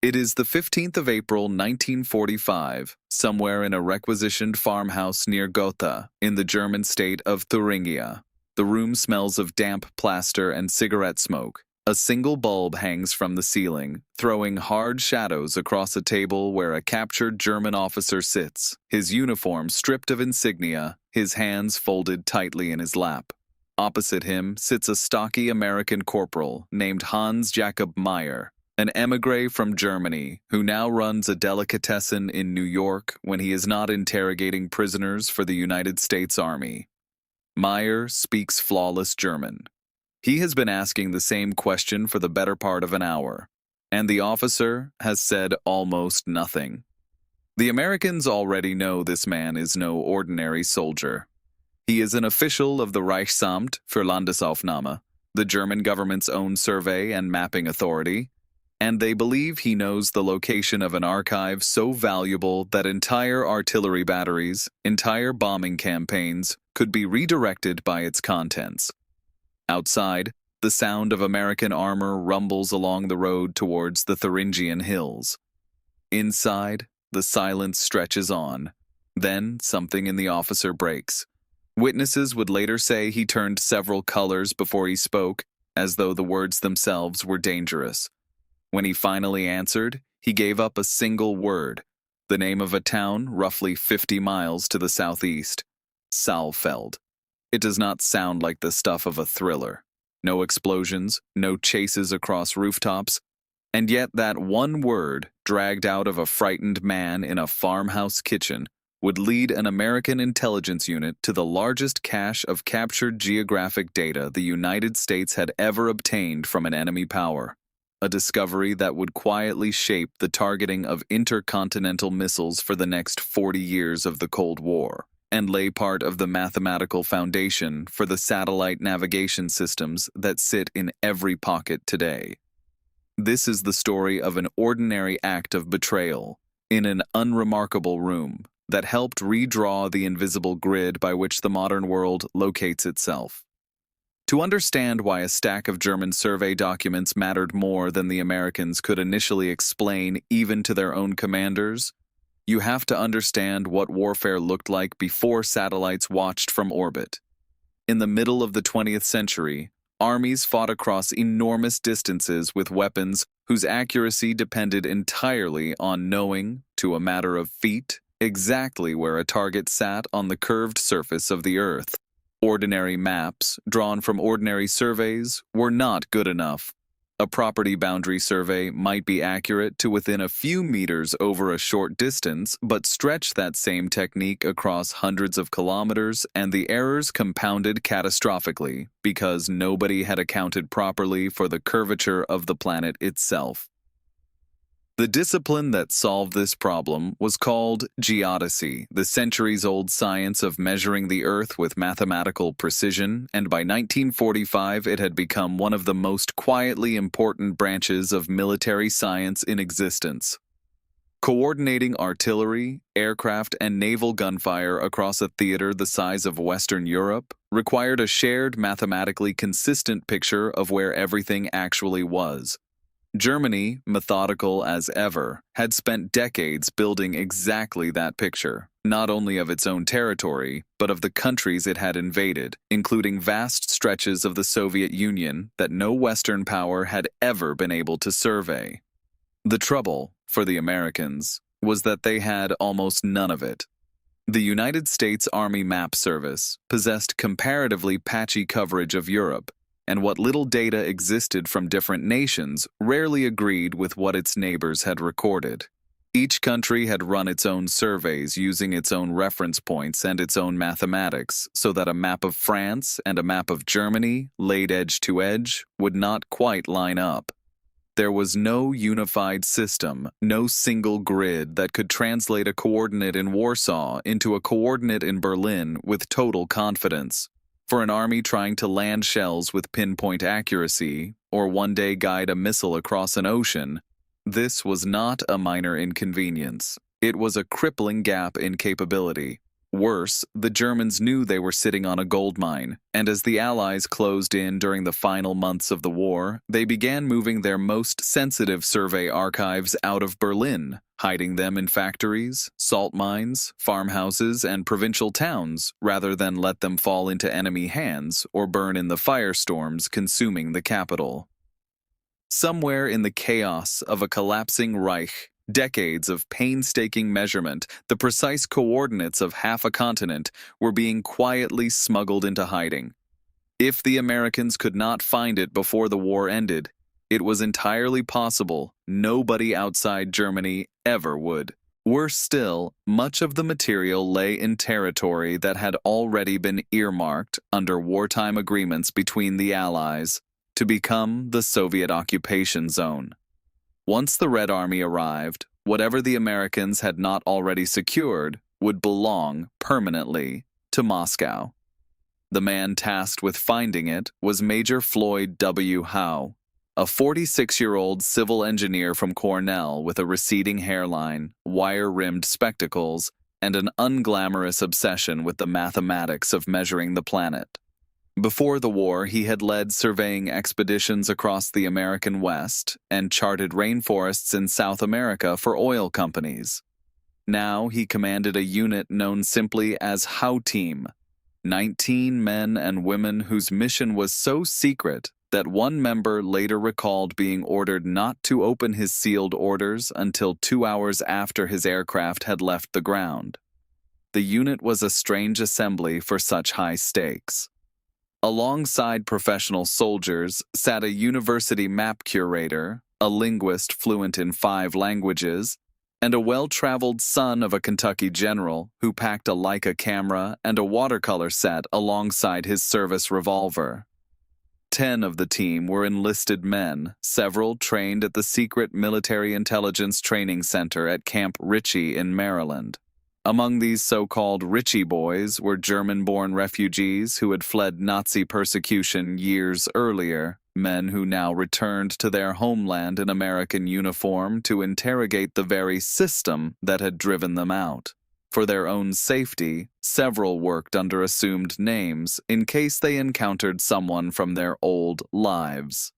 It is the 15th of April 1945, somewhere in a requisitioned farmhouse near Gotha, in the German state of Thuringia. The room smells of damp plaster and cigarette smoke. A single bulb hangs from the ceiling, throwing hard shadows across a table where a captured German officer sits, his uniform stripped of insignia, his hands folded tightly in his lap. Opposite him sits a stocky American corporal named Hans Jacob Meier, an emigre from Germany who now runs a delicatessen in New York when he is not interrogating prisoners for the United States Army. Meier speaks flawless German. He has been asking the same question for the better part of an hour, and the officer has said almost nothing. The Americans already know this man is no ordinary soldier. He is an official of the Reichsamt für Landesaufnahme, the German government's own survey and mapping authority, and they believe he knows the location of an archive so valuable that entire artillery batteries, entire bombing campaigns, could be redirected by its contents. Outside, the sound of American armor rumbles along the road towards the Thuringian hills. Inside, the silence stretches on. Then something in the officer breaks. Witnesses would later say he turned several colors before he spoke, as though the words themselves were dangerous. When he finally answered, he gave up a single word, the name of a town roughly 50 miles to the southeast, Saalfeld. It does not sound like the stuff of a thriller. No explosions, no chases across rooftops, and yet that one word, dragged out of a frightened man in a farmhouse kitchen, would lead an American intelligence unit to the largest cache of captured geographic data the United States had ever obtained from an enemy power. A discovery that would quietly shape the targeting of intercontinental missiles for the next 40 years of the Cold War, and lay part of the mathematical foundation for the satellite navigation systems that sit in every pocket today. This is the story of an ordinary act of betrayal in an unremarkable room that helped redraw the invisible grid by which the modern world locates itself. To understand why a stack of German survey documents mattered more than the Americans could initially explain even to their own commanders, you have to understand what warfare looked like before satellites watched from orbit. In the middle of the 20th century, armies fought across enormous distances with weapons whose accuracy depended entirely on knowing, to a matter of feet, exactly where a target sat on the curved surface of the Earth. Ordinary maps, drawn from ordinary surveys, were not good enough. A property boundary survey might be accurate to within a few meters over a short distance, but stretch that same technique across hundreds of kilometers, and the errors compounded catastrophically because nobody had accounted properly for the curvature of the planet itself. The discipline that solved this problem was called geodesy, the centuries-old science of measuring the Earth with mathematical precision, and by 1945 it had become one of the most quietly important branches of military science in existence. Coordinating artillery, aircraft, and naval gunfire across a theater the size of Western Europe required a shared mathematically consistent picture of where everything actually was. Germany, methodical as ever, had spent decades building exactly that picture, not only of its own territory, but of the countries it had invaded, including vast stretches of the Soviet Union that no Western power had ever been able to survey. The trouble, for the Americans, was that they had almost none of it. The United States Army Map Service possessed comparatively patchy coverage of Europe, and what little data existed from different nations rarely agreed with what its neighbors had recorded. Each country had run its own surveys using its own reference points and its own mathematics, so that a map of France and a map of Germany, laid edge to edge, would not quite line up. There was no unified system, no single grid that could translate a coordinate in Warsaw into a coordinate in Berlin with total confidence. For an army trying to land shells with pinpoint accuracy, or one day guide a missile across an ocean, this was not a minor inconvenience. It was a crippling gap in capability. Worse, the Germans knew they were sitting on a gold mine, and as the Allies closed in during the final months of the war, they began moving their most sensitive survey archives out of Berlin, hiding them in factories, salt mines, farmhouses, and provincial towns, rather than let them fall into enemy hands or burn in the firestorms consuming the capital. Somewhere in the chaos of a collapsing Reich, decades of painstaking measurement, the precise coordinates of half a continent were being quietly smuggled into hiding. If the Americans could not find it before the war ended, it was entirely possible nobody outside Germany ever would. Worse still, much of the material lay in territory that had already been earmarked under wartime agreements between the Allies to become the Soviet occupation zone. Once the Red Army arrived, whatever the Americans had not already secured would belong permanently to Moscow. The man tasked with finding it was Major Floyd W. Howe, a 46-year-old civil engineer from Cornell with a receding hairline, wire-rimmed spectacles, and an unglamorous obsession with the mathematics of measuring the planet. Before the war, he had led surveying expeditions across the American West and charted rainforests in South America for oil companies. Now he commanded a unit known simply as Howe Team, 19 men and women whose mission was so secret that one member later recalled being ordered not to open his sealed orders until 2 hours after his aircraft had left the ground. The unit was a strange assembly for such high stakes. Alongside professional soldiers sat a university map curator, a linguist fluent in 5 languages, and a well-traveled son of a Kentucky general who packed a Leica camera and a watercolor set alongside his service revolver. 10 of the team were enlisted men, several trained at the secret military intelligence training center at Camp Ritchie in Maryland. Among these so-called Ritchie boys were German-born refugees who had fled Nazi persecution years earlier, men who now returned to their homeland in American uniform to interrogate the very system that had driven them out. For their own safety, several worked under assumed names in case they encountered someone from their old lives.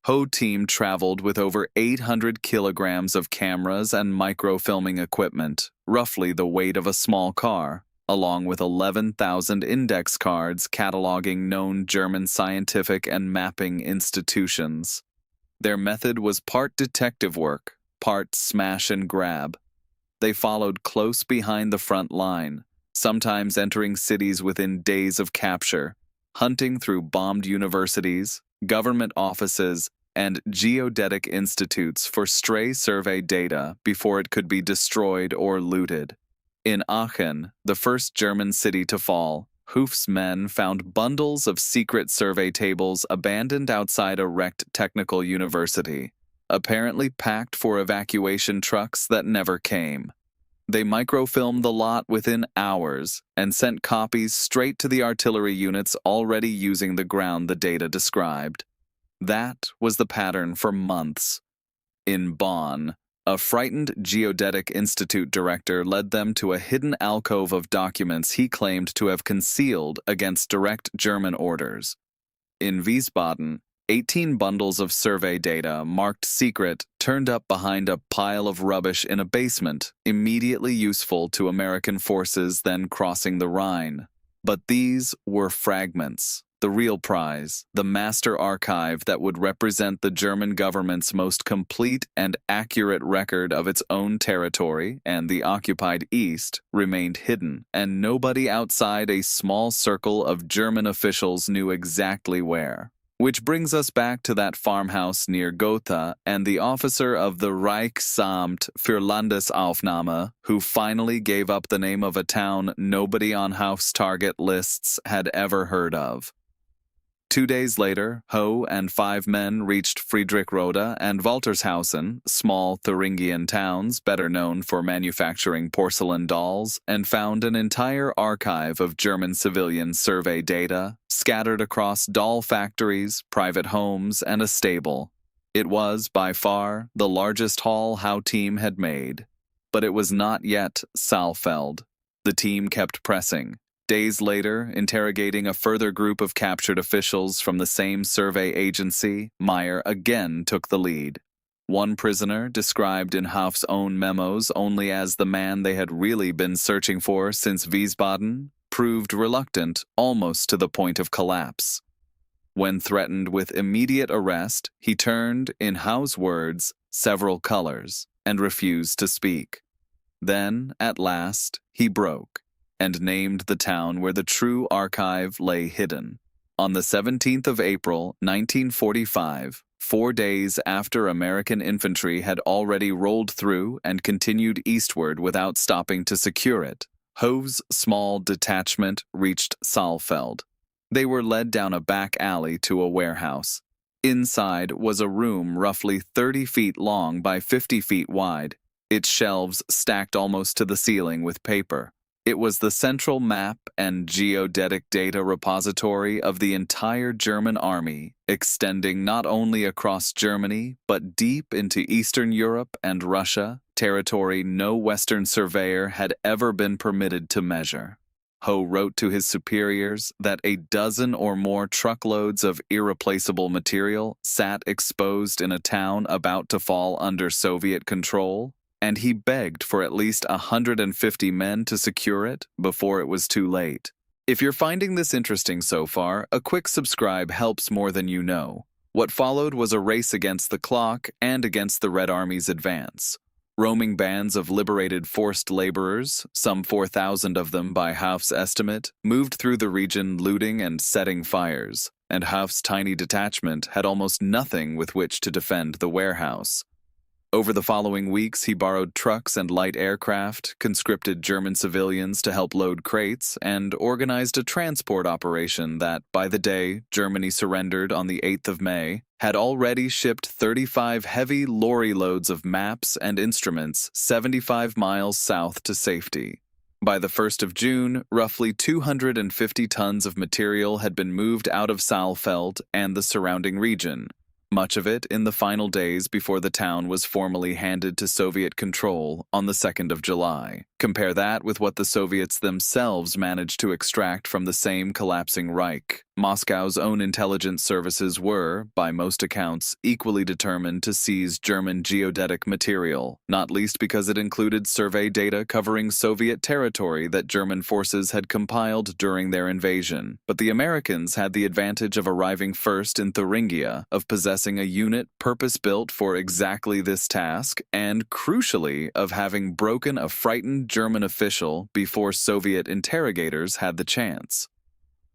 Ho Team traveled with over 800 kilograms of cameras and microfilming equipment, roughly the weight of a small car, along with 11,000 index cards cataloging known German scientific and mapping institutions. Their method was part detective work, part smash and grab. They followed close behind the front line, sometimes entering cities within days of capture, hunting through bombed universities, government offices, and geodetic institutes for stray survey data before it could be destroyed or looted. In Aachen, the first German city to fall, Hoof's men found bundles of secret survey tables abandoned outside a wrecked technical university, apparently packed for evacuation trucks that never came. They microfilmed the lot within hours and sent copies straight to the artillery units already using the ground the data described. That was the pattern for months. In Bonn, a frightened Geodetic Institute director led them to a hidden alcove of documents he claimed to have concealed against direct German orders. In Wiesbaden, 18 bundles of survey data marked secret turned up behind a pile of rubbish in a basement, immediately useful to American forces then crossing the Rhine. But these were fragments. The real prize, the master archive that would represent the German government's most complete and accurate record of its own territory and the occupied East, remained hidden, and nobody outside a small circle of German officials knew exactly where. Which brings us back to that farmhouse near Gotha and the officer of the Reichsamt für Landesaufnahme who finally gave up the name of a town nobody on House target lists had ever heard of. 2 days later, Ho and 5 men reached Friedrichroda and Waltershausen, small Thuringian towns better known for manufacturing porcelain dolls, and found an entire archive of German civilian survey data scattered across doll factories, private homes, and a stable. It was, by far, the largest haul Howe Team had made. But it was not yet Saalfeld. The team kept pressing. Days later, interrogating a further group of captured officials from the same survey agency, Meier again took the lead. One prisoner, described in Hof's own memos only as the man they had really been searching for since Wiesbaden, proved reluctant almost to the point of collapse. When threatened with immediate arrest, he turned, in Hof's words, several colors, and refused to speak. Then, at last, he broke, and named the town where the true archive lay hidden. On the 17th of April, 1945, 4 days after American infantry had already rolled through and continued eastward without stopping to secure it, Hof's small detachment reached Saalfeld. They were led down a back alley to a warehouse. Inside was a room roughly 30 feet long by 50 feet wide, its shelves stacked almost to the ceiling with paper. It was the central map and geodetic data repository of the entire German army, extending not only across Germany, but deep into Eastern Europe and Russia, territory no Western surveyor had ever been permitted to measure. Ho wrote to his superiors that a dozen or more truckloads of irreplaceable material sat exposed in a town about to fall under Soviet control, and he begged for at least 150 men to secure it before it was too late. If you're finding this interesting so far, a quick subscribe helps more than you know. What followed was a race against the clock and against the Red Army's advance. Roaming bands of liberated forced laborers, some 4,000 of them by Hof's estimate, moved through the region looting and setting fires, and Hof's tiny detachment had almost nothing with which to defend the warehouse. Over the following weeks, he borrowed trucks and light aircraft, conscripted German civilians to help load crates, and organized a transport operation that, by the day Germany surrendered on the 8th of May, had already shipped 35 heavy lorry loads of maps and instruments 75 miles south to safety. By the 1st of June, roughly 250 tons of material had been moved out of Saalfeld and the surrounding region, much of it in the final days before the town was formally handed to Soviet control on the 2nd of July. Compare that with what the Soviets themselves managed to extract from the same collapsing Reich. Moscow's own intelligence services were, by most accounts, equally determined to seize German geodetic material, not least because it included survey data covering Soviet territory that German forces had compiled during their invasion. But the Americans had the advantage of arriving first in Thuringia, of possessing a unit purpose-built for exactly this task, and, crucially, of having broken a frightened German official before Soviet interrogators had the chance.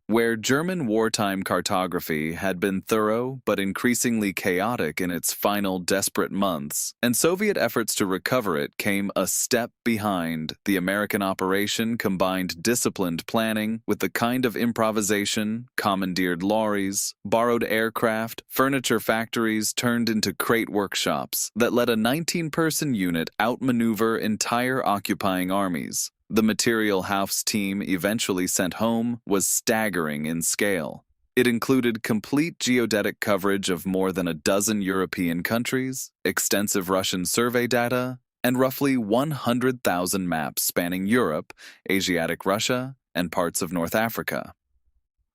Where German wartime cartography had been thorough but increasingly chaotic in its final desperate months, and Soviet efforts to recover it came a step behind, the American operation combined disciplined planning with the kind of improvisation, commandeered lorries, borrowed aircraft, furniture factories turned into crate workshops that let a 19-person unit outmaneuver entire occupying armies. The material Hof's team eventually sent home was staggering in scale. It included complete geodetic coverage of more than a dozen European countries, extensive Russian survey data, and roughly 100,000 maps spanning Europe, Asiatic Russia, and parts of North Africa.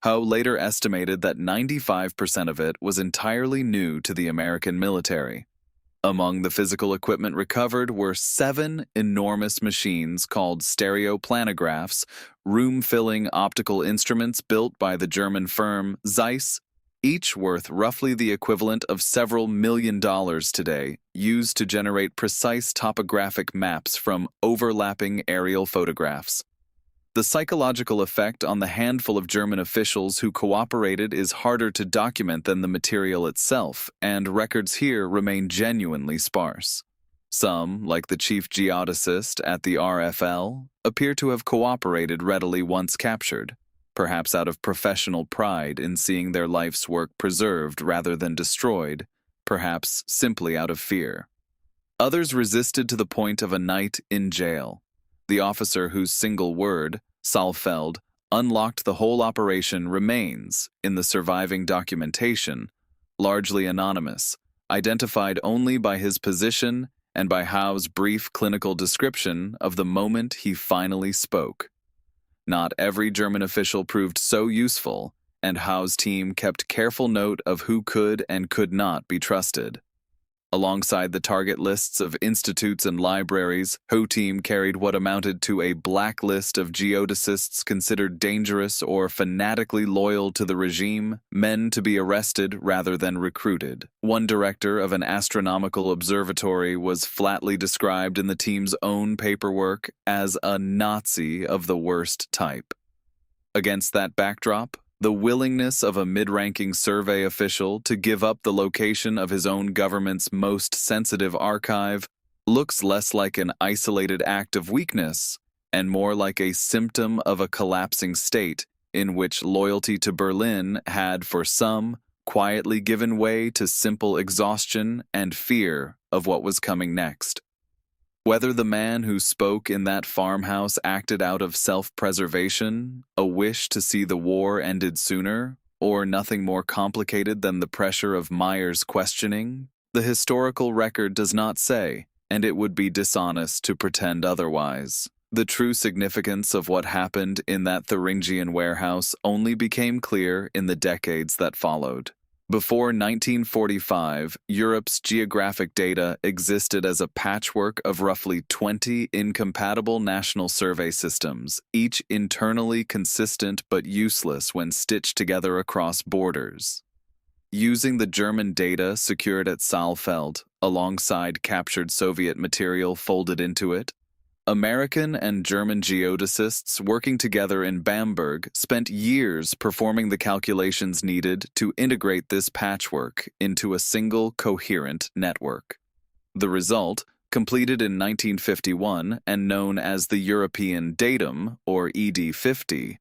Ho later estimated that 95% of it was entirely new to the American military. Among the physical equipment recovered were 7 enormous machines called stereoplanographs, room-filling optical instruments built by the German firm Zeiss, each worth roughly the equivalent of several $1 million today, used to generate precise topographic maps from overlapping aerial photographs. The psychological effect on the handful of German officials who cooperated is harder to document than the material itself, and records here remain genuinely sparse. Some, like the chief geodesist at the RFL, appear to have cooperated readily once captured, perhaps out of professional pride in seeing their life's work preserved rather than destroyed, perhaps simply out of fear. Others resisted to the point of a night in jail. The officer whose single word, Saalfeld, unlocked the whole operation remains, in the surviving documentation, largely anonymous, identified only by his position and by Howe's brief clinical description of the moment he finally spoke. Not every German official proved so useful, and Howe's team kept careful note of who could and could not be trusted. Alongside the target lists of institutes and libraries, Howe's team carried what amounted to a blacklist of geodesists considered dangerous or fanatically loyal to the regime, men to be arrested rather than recruited. One director of an astronomical observatory was flatly described in the team's own paperwork as a Nazi of the worst type. Against that backdrop, the willingness of a mid-ranking survey official to give up the location of his own government's most sensitive archive looks less like an isolated act of weakness and more like a symptom of a collapsing state in which loyalty to Berlin had, for some, quietly given way to simple exhaustion and fear of what was coming next. Whether the man who spoke in that farmhouse acted out of self-preservation, a wish to see the war ended sooner, or nothing more complicated than the pressure of Meier's questioning, the historical record does not say, and it would be dishonest to pretend otherwise. The true significance of what happened in that Thuringian warehouse only became clear in the decades that followed. Before 1945, Europe's geographic data existed as a patchwork of roughly 20 incompatible national survey systems, each internally consistent but useless when stitched together across borders. Using the German data secured at Saalfeld, alongside captured Soviet material folded into it, American and German geodesists working together in Bamberg spent years performing the calculations needed to integrate this patchwork into a single coherent network. The result, completed in 1951 and known as the European Datum, or ED50,